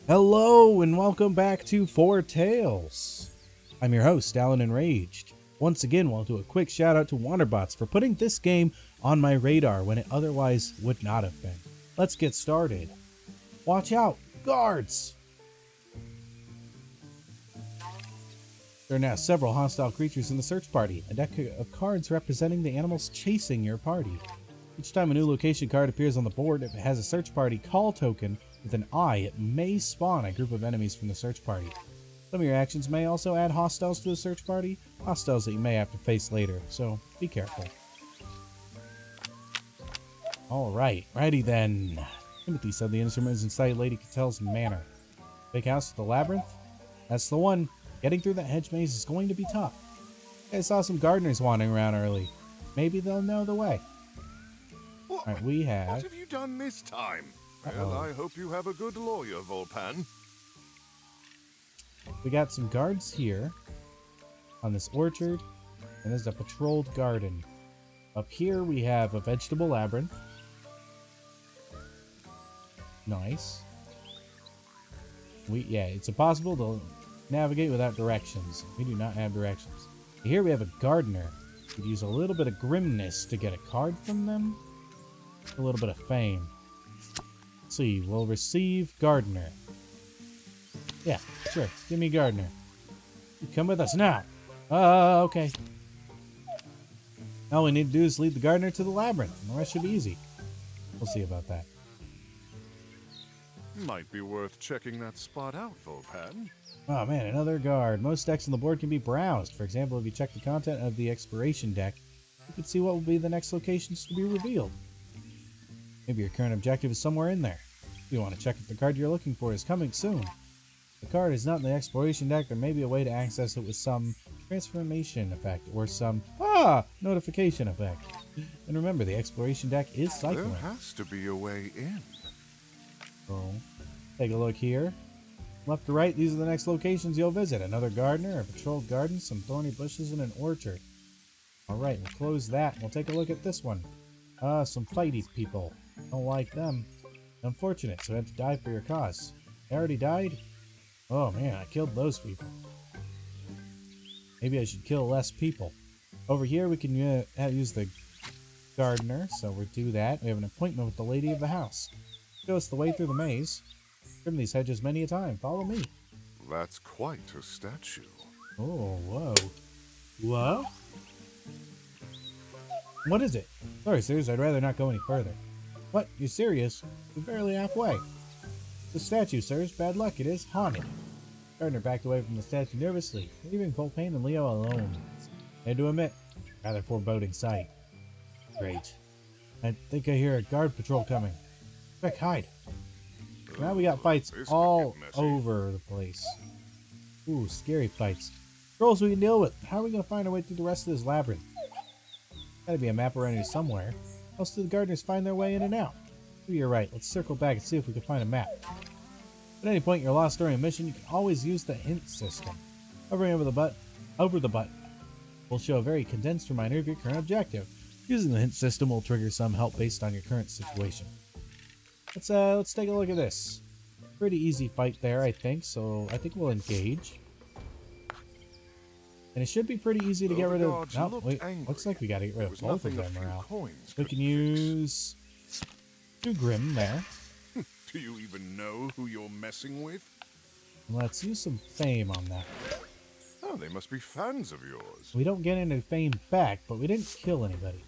Hello and welcome back to Foretales. I'm your host, Allan Enraged. Once again, we'll do a quick shout out to Wanderbots for putting this game on my radar when it otherwise would not have been. Let's get started. Watch out, guards! There are now several hostile creatures in the search party, a deck of cards representing the animals chasing your party. Each time a new location card appears on the board, if it has a search party call token with an eye, it may spawn a group of enemies from the search party. Some of your actions may also add hostiles to the search party, hostiles that you may have to face later, so be careful. Alright, righty then. Timothy said the instrument is inside Lady Catel's manor. Big house with the labyrinth? That's the one. Getting through that hedge maze is going to be tough. I saw some gardeners wandering around early. Maybe they'll know the way. Alright, we have... What have you done this time? Well, I hope you have a good lawyer, Volpan. We got some guards here on this orchard, and there's a patrolled garden. Up here we have a vegetable labyrinth. Nice. It's impossible to navigate without directions. We do not have directions. Here we have a gardener. We could use a little bit of grimness to get a card from them. A little bit of fame. Let's see, we'll receive gardener. Yeah, sure. Give me gardener. You come with us now. Okay. All we need to do is lead the gardener to the labyrinth, and the rest should be easy. We'll see about that. Might be worth checking that spot out, Volpan. Oh man, another guard. Most decks on the board can be browsed. For example, if you check the content of the exploration deck, you can see what will be the next locations to be revealed. Maybe your current objective is somewhere in there. You want to check if the card you're looking for is coming soon. If the card is not in the exploration deck, there may be a way to access it with some transformation effect or some notification effect. And remember, the exploration deck is cycling. There has to be a way in. So, take a look here. Left to right, these are the next locations you'll visit. Another gardener, a patrolled garden, some thorny bushes, and an orchard. Alright, we'll close that and we'll take a look at this one. Some fighty people. Don't like them. Unfortunate, so I had to die for your cause. They already died? Oh man, I killed those people. Maybe I should kill less people. Over here we can use the gardener, so we'll do that. We have an appointment with the lady of the house. Show us the way through the maze. Trim these hedges many a time. Follow me. That's quite a statue. Oh, whoa. Whoa? What is it? Sorry, sirs, I'd rather not go any further. What? You serious? We're barely halfway. The statue, sirs. Bad luck, it is. Haunted. Gardner backed away from the statue nervously, leaving Volpan and Leo alone. I had to admit, rather foreboding sight. Great. I think I hear a guard patrol coming. Quick, hide. Now we got fights all over the place. Ooh, scary fights. Trolls we can deal with. How are we going to find our way through the rest of this labyrinth? Gotta be a map around here somewhere. How else do the gardeners find their way in and out? Maybe you're right. Let's circle back and see if we can find a map. At any point you're lost during a mission, you can always use the hint system. Hovering over the button will show a very condensed reminder of your current objective. Using the hint system will trigger some help based on your current situation. Let's take a look at this. Pretty easy fight there, I think, so I think we'll engage. And it should be pretty easy to get rid of... Oh, wait, looks like we gotta get rid of both of them now. We can use 2 Grim there. Do you even know who you're messing with? Let's use some fame on that. Oh, they must be fans of yours. We don't get any fame back, but we didn't kill anybody.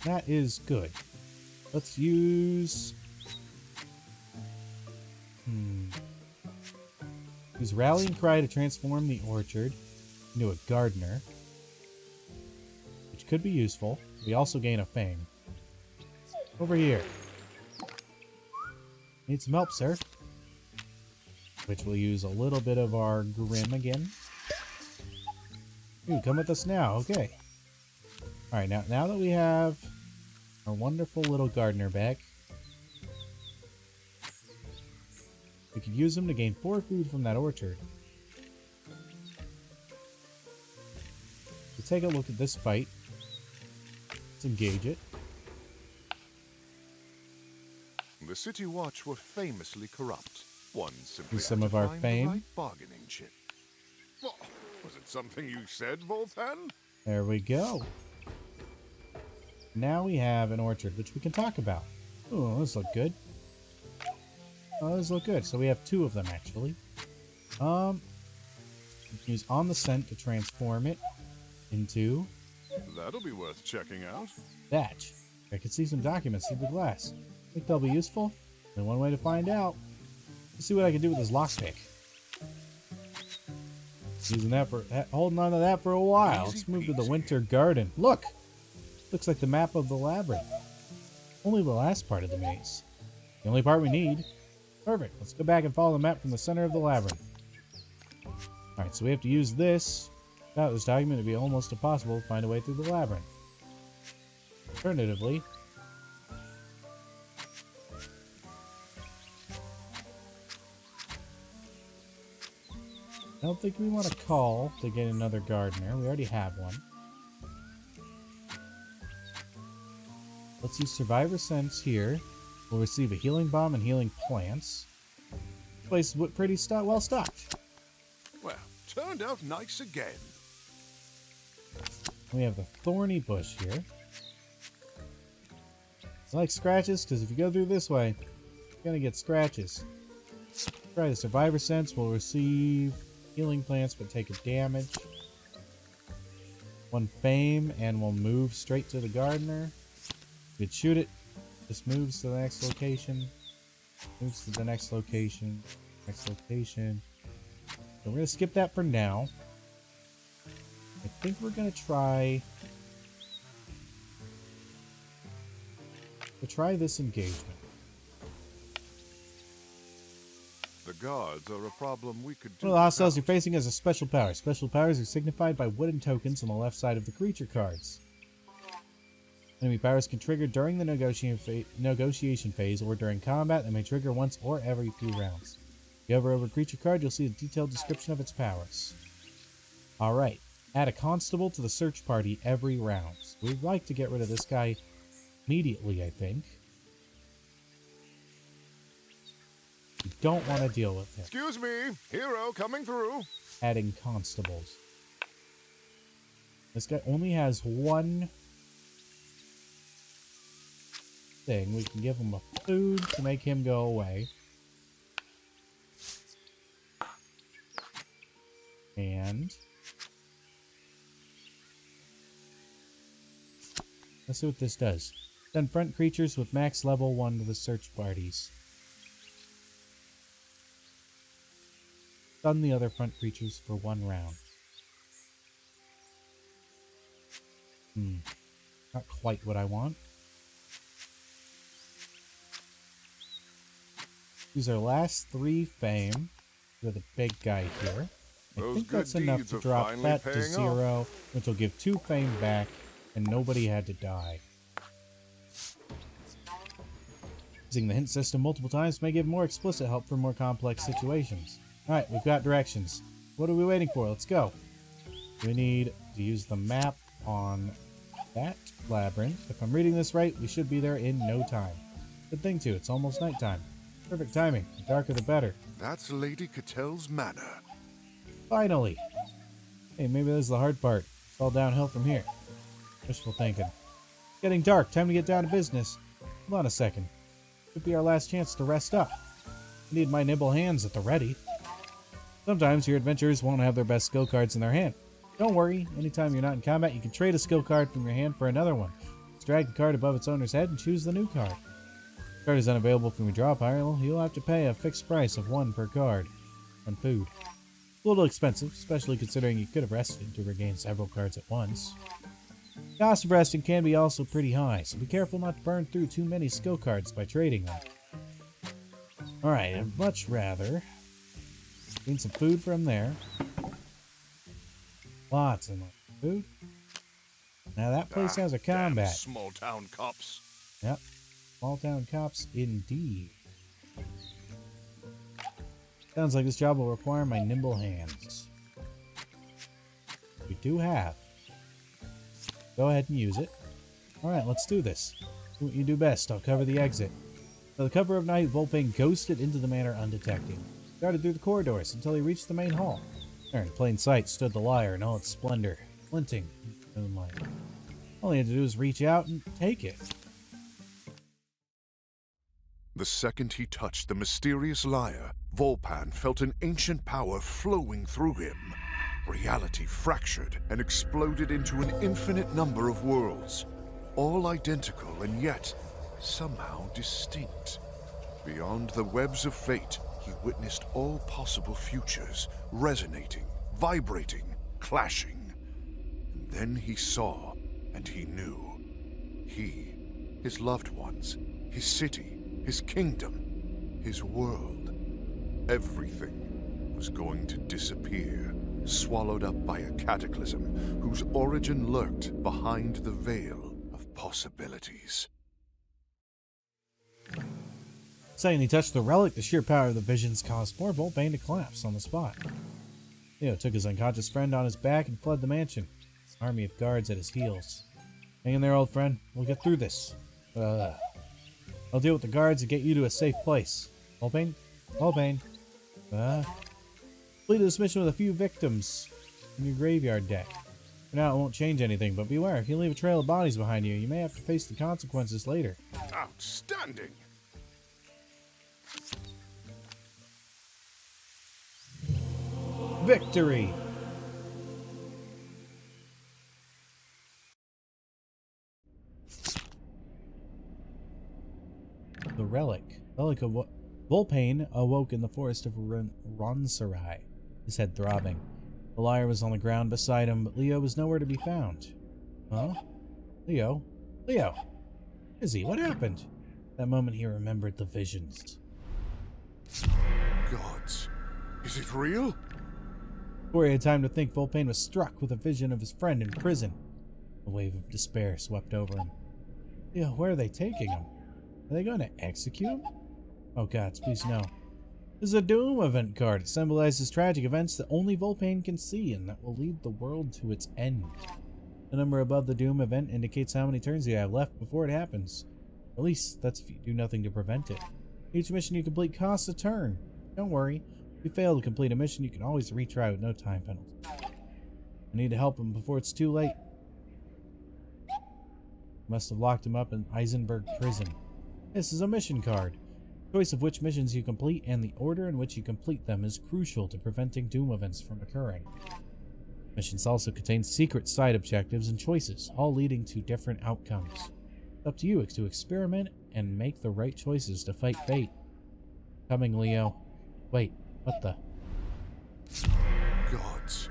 That is good. Let's use... Use Rallying Cry to transform the orchard into a gardener, which could be useful. We also gain a fame. Over here. Need some help, sir. Which we'll use a little bit of our Grim again. Ooh, come with us now. Okay. Alright, now that we have our wonderful little gardener back, we could use him to gain 4 food from that orchard. Let's take a look at this fight. Let's engage it. The City Watch were famously corrupt. One simply Use some had of to our find fame. the right bargaining chip. What? Was it something you said, Volpan? There we go. Now we have an orchard, which we can talk about. Oh, those look good. Oh, those look good. So we have 2 of them, actually. We can use on the scent to transform it into That'll be worth checking out. that. I can see some documents through the glass. Think they'll be useful? And one way to find out. Let's see what I can do with this lockpick. Using that for holding on to that for a while. Let's move to the winter garden. Look! Looks like the map of the labyrinth. Only the last part of the maze. The only part we need. Perfect. Let's go back and follow the map from the center of the labyrinth. Alright, so we have to use this. Without this document, it'd be almost impossible to find a way through the labyrinth. Alternatively, I don't think we want to call to get another gardener. We already have one. Let's use Survivor Sense here. We'll receive a healing bomb and healing plants. This place is pretty well stocked. Well, turned out nice again. We have the thorny bush here. I like scratches because if you go through this way, you're going to get scratches. Try the Survivor Sense. We'll receive healing plants but take a damage. 1 fame and we'll move straight to the gardener. We could shoot it. Just moves to the next location. Moves to the next location. Next location. So we're going to skip that for now. I think we're going to try... We'll try this engagement. The guards are a problem we could do. One of the hostiles you're without. facing has a special power. Special powers are signified by wooden tokens on the left side of the creature cards. Enemy powers can trigger during the negotiation phase or during combat and may trigger once or every few rounds. If you hover over a creature card, you'll see a detailed description of its powers. Alright, add a constable to the search party every round. So we'd like to get rid of this guy immediately, I think. We don't want to deal with him. Excuse me, hero coming through. Adding constables. This guy only has 1 thing. We can give him a food to make him go away. And let's see what this does. Send front creatures with max level 1 to the search parties. Stun the other front creatures for 1 round. Not quite what I want. Use our last 3 fame with a big guy here. I Those think good that's enough deeds to are drop finally that to paying 0, which will give 2 fame back, and nobody had to die. Using the hint system multiple times may give more explicit help for more complex situations. Alright, we've got directions. What are we waiting for? Let's go. We need to use the map on that labyrinth. If I'm reading this right, we should be there in no time. Good thing too, it's almost nighttime. Perfect timing. The darker the better. That's Lady Catel's manor. Finally! Hey, maybe this is the hard part. It's all downhill from here. Wishful thinking. It's getting dark. Time to get down to business. Hold on a second. Could be our last chance to rest up. I need my nimble hands at the ready. Sometimes your adventurers won't have their best skill cards in their hand. Don't worry. Anytime you're not in combat, you can trade a skill card from your hand for another one. Just drag the card above its owner's head and choose the new card. If the card is unavailable from your draw pile, you'll have to pay a fixed price of 1 per card. And food. A little expensive, especially considering you could have rested to regain several cards at once. The cost of resting can be also pretty high, so be careful not to burn through too many skill cards by trading them. Alright, I'd much rather gain some food from there. Lots and lots of food. Now that place has a combat. Damn small town cops. Yep. Small town cops indeed. Sounds like this job will require my nimble hands. We do have. Go ahead and use it. Alright, let's do this. Do what you do best. I'll cover the exit. By the cover of night, Volpain ghosted into the manor undetected. He darted through the corridors until he reached the main hall. There in plain sight stood the Lyre in all its splendor, glinting in the moonlight. All he had to do was reach out and take it. The second he touched the mysterious lyre, Volpan felt an ancient power flowing through him. Reality fractured and exploded into an infinite number of worlds, all identical and yet somehow distinct. Beyond the webs of fate, he witnessed all possible futures, resonating, vibrating, clashing. And then he saw, and he knew. He, his loved ones, his city, his kingdom, his world, everything was going to disappear, swallowed up by a cataclysm whose origin lurked behind the veil of possibilities. Saying he touched the relic, the sheer power of the visions caused poor Volpain to collapse on the spot. Leo took his unconscious friend on his back and fled the mansion, his army of guards at his heels. Hang in there, old friend. We'll get through this. I'll deal with the guards and get you to a safe place. Volpain? Volpain? Completed this mission with a few victims in your graveyard deck. For now, it won't change anything, but beware, if you leave a trail of bodies behind you, you may have to face the consequences later. Outstanding! Victory! The relic. Relic of Volpain awoke in the forest of Ronsarai, his head throbbing. The Lyre was on the ground beside him, but Leo was nowhere to be found. Huh? Leo? Leo! Is he? What happened? That moment he remembered the visions. Gods, is it real? Before he had time to think, Volpain was struck with a vision of his friend in prison. A wave of despair swept over him. Leo, where are they taking him? Are they going to execute him? Oh gods, please no. This is a Doom event card. It symbolizes tragic events that only Volpain can see and that will lead the world to its end. The number above the Doom event indicates how many turns you have left before it happens. At least, that's if you do nothing to prevent it. Each mission you complete costs a turn. Don't worry. If you fail to complete a mission, you can always retry with no time penalty. I need to help him before it's too late. Must have locked him up in Eisenberg prison. This is a mission card. Choice of which missions you complete and the order in which you complete them is crucial to preventing Doom events from occurring. Missions also contain secret side objectives and choices, all leading to different outcomes. It's up to you to experiment and make the right choices to fight fate. Coming, Leo. Wait, what the? Gods,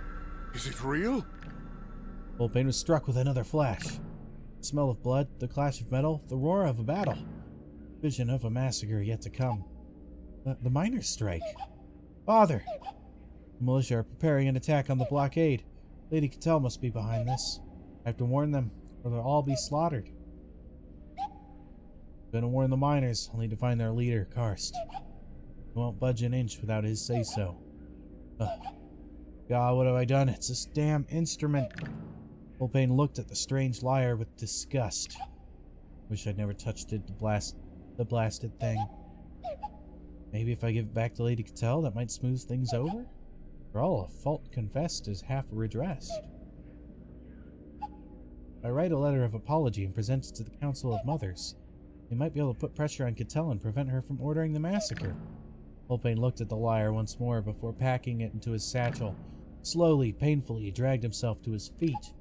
is it real? Volpain was struck with another flash. The smell of blood, the clash of metal, the roar of a battle. Vision of a massacre yet to come. The miners' strike. Father! The militia are preparing an attack on the blockade. Lady Cattell must be behind this. I have to warn them, or they'll all be slaughtered. I'm gonna warn the miners. I'll need to find their leader, Karst. I won't budge an inch without his say-so. God, what have I done? It's this damn instrument. Volpain looked at the strange lyre with disgust. Wish I'd never touched it, the blasted thing. Maybe if I give it back to Lady Cattell, that might smooth things over? For all, a fault confessed is half redressed. If I write a letter of apology and present it to the Council of Mothers, they might be able to put pressure on Cattell and prevent her from ordering the massacre. Volpain looked at the lyre once more before packing it into his satchel. Slowly, painfully, he dragged himself to his feet.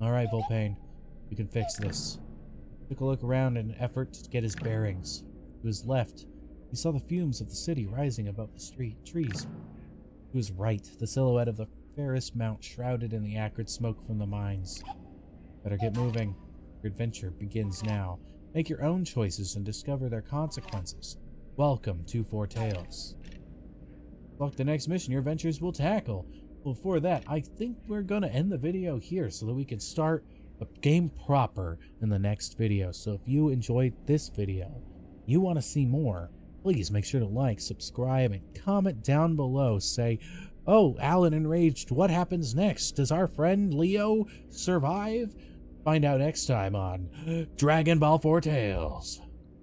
Alright, Volpain, we can fix this. He took a look around in an effort to get his bearings. To his left, he saw the fumes of the city rising above the trees. He was right, the silhouette of the Ferris Mount shrouded in the acrid smoke from the mines. Better get moving. Your adventure begins now. Make your own choices and discover their consequences. Welcome to Foretales. Select the next mission your adventures will tackle. Well, before that, I think we're gonna end the video here so that we can start the game proper in the next video. So if you enjoyed this video, you want to see more, please make sure to like, subscribe, and comment down below. Say, oh, Allan Enraged, what happens next? Does our friend Leo survive? Find out next time on Dragon Ball Foretales.